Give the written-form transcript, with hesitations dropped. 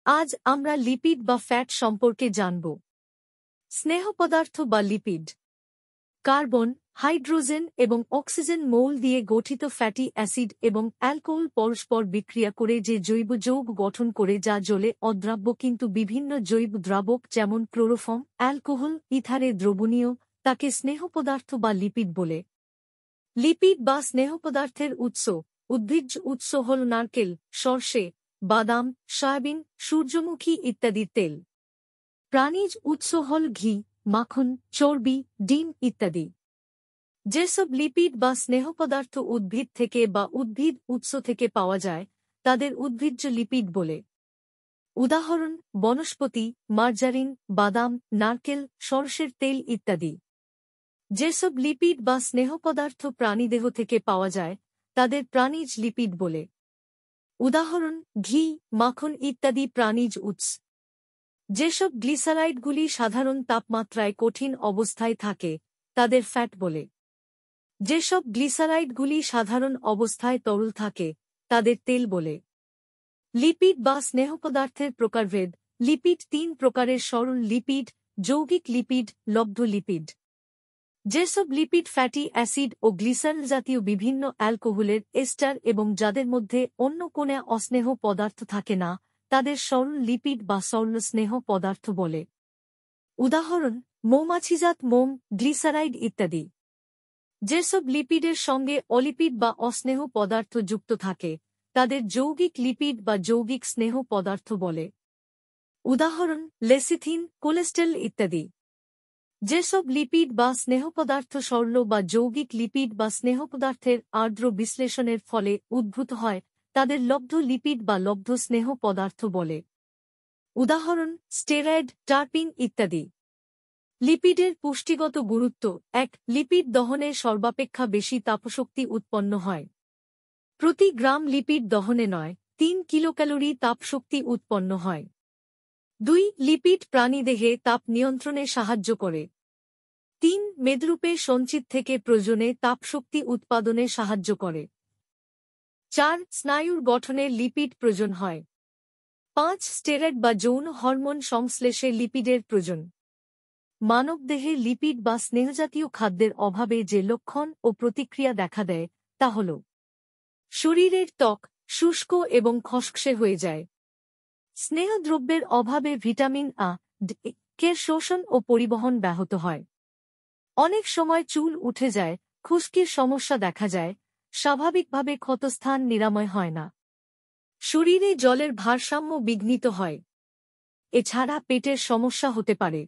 আজ আমরা লিপিড বা ফ্যাট সম্পর্কে জানব। স্নেহ পদার্থ বা লিপিড কার্বন, হাইড্রোজেন এবং অক্সিজেন মৌল দিয়ে গঠিত ফ্যাটি অ্যাসিড এবং অ্যালকোহল পরস্পর বিক্রিয়া করে যে জৈব যৌগ গঠন করে যা জলে অদ্রাব্য কিন্তু বিভিন্ন জৈব দ্রাবক যেমন ক্লোরোফর্ম, অ্যালকোহল, ইথারে দ্রবণীয় তাকে স্নেহ পদার্থ বা লিপিড বলে। লিপিড বা স্নেহ পদার্থের উৎস উদ্ভিজ্জ উৎস হল নারকেল, সরষে, বাদাম, সয়াবিন, সূর্যমুখী ইত্যাদি তেল। প্রাণীজ উৎস হল ঘি, মাখন, চর্বি, ডিম ইত্যাদি। যেসব লিপিড বা স্নেহ পদার্থ উদ্ভিদ থেকে বা উদ্ভিদ উৎস থেকে পাওয়া যায় তাদের উদ্ভিজ্জ লিপিড বলে। উদাহরণ: বনস্পতি, মার্জারিন, বাদাম, নারকেল, সরষের তেল ইত্যাদি। যেসব লিপিড বা স্নেহ পদার্থ প্রাণীদেহ থেকে পাওয়া যায় তাদের প্রাণীজ লিপিড বলে। উদাহরণ: ঘি, মাখন ইত্যাদি প্রাণীজ উৎস। যেসব গ্লিসারাইডগুলি সাধারণ তাপমাত্রায় কঠিন অবস্থায় থাকে তাদের ফ্যাট বলে। যেসব গ্লিসারাইডগুলি সাধারণ অবস্থায় তরল থাকে তাদের তেল বলে। লিপিড বা স্নেহ পদার্থের প্রকারভেদ লিপিড 3 প্রকারের: সরল লিপিড, যৌগিক লিপিড, লব্ধ লিপিড। যেসব লিপিড ফ্যাটি অ্যাসিড ও গ্লিসারল জাতীয় বিভিন্ন অ্যালকোহলের এস্টার এবং যাদের মধ্যে অন্য কোনো অস্নেহ পদার্থ থাকে না তাদের সরল লিপিড বা সরল স্নেহ পদার্থ বলে। উদাহরণ: মৌমাছিজাত মোম, গ্লিসারাইড ইত্যাদি। যেসব লিপিডের সঙ্গে অলিপিড বা অস্নেহ পদার্থ যুক্ত থাকে তাদের যৌগিক লিপিড বা যৌগিক স্নেহ পদার্থ বলে। উদাহরণ: লেসিথিন, কোলেস্টেরল ইত্যাদি। যেসব লিপিড বা স্নেহ পদার্থ সরল বা যৌগিক লিপিড বা স্নেহ পদার্থের আর্দ্র বিশ্লেষণের ফলে উদ্ভূত হয় তাদের লব্ধ লিপিড বা লব্ধ স্নেহ পদার্থ বলে। উদাহরণ: স্টেরয়েড, টার্পিন ইত্যাদি। লিপিডের পুষ্টিগত গুরুত্ব 1. লিপিড দহনে সর্বাপেক্ষা বেশি তাপশক্তি উৎপন্ন হয়। প্রতি গ্রাম লিপিড দহনে 3 কিলোক্যালোরি তাপশক্তি উৎপন্ন হয়। 2. লিপিড প্রাণীদেহে তাপ নিয়ন্ত্রণে সাহায্য করে। 3. মেদরূপে সঞ্চিত থেকে প্রয়োজনে তাপশক্তি উৎপাদনে সাহায্য করে। 4. স্নায়ুর গঠনে লিপিড প্রয়োজন হয়। 5. স্টেরয়েড বা যৌন হরমোন সংশ্লেষে লিপিডের প্রয়োজন। মানবদেহে লিপিড বা স্নেহজাতীয় খাদ্যের অভাবে যে লক্ষণ ও প্রতিক্রিয়া দেখা দেয় তা হল: শরীরের ত্বক শুষ্ক এবং খসখসে হয়ে যায়। স্নেহদ্রব্যের অভাবে ভিটামিন আ, ডি কে শোষণ ও পরিবহন ব্যাহত হয়। অনেক সময় চুল উঠে যায়, খুশকির সমস্যা দেখা যায়, স্বাভাবিকভাবে ক্ষতস্থান নিরাময় হয় না। শরীরে জলের ভারসাম্য বিঘ্নিত হয়। এছাড়া পেটের সমস্যা হতে পারে।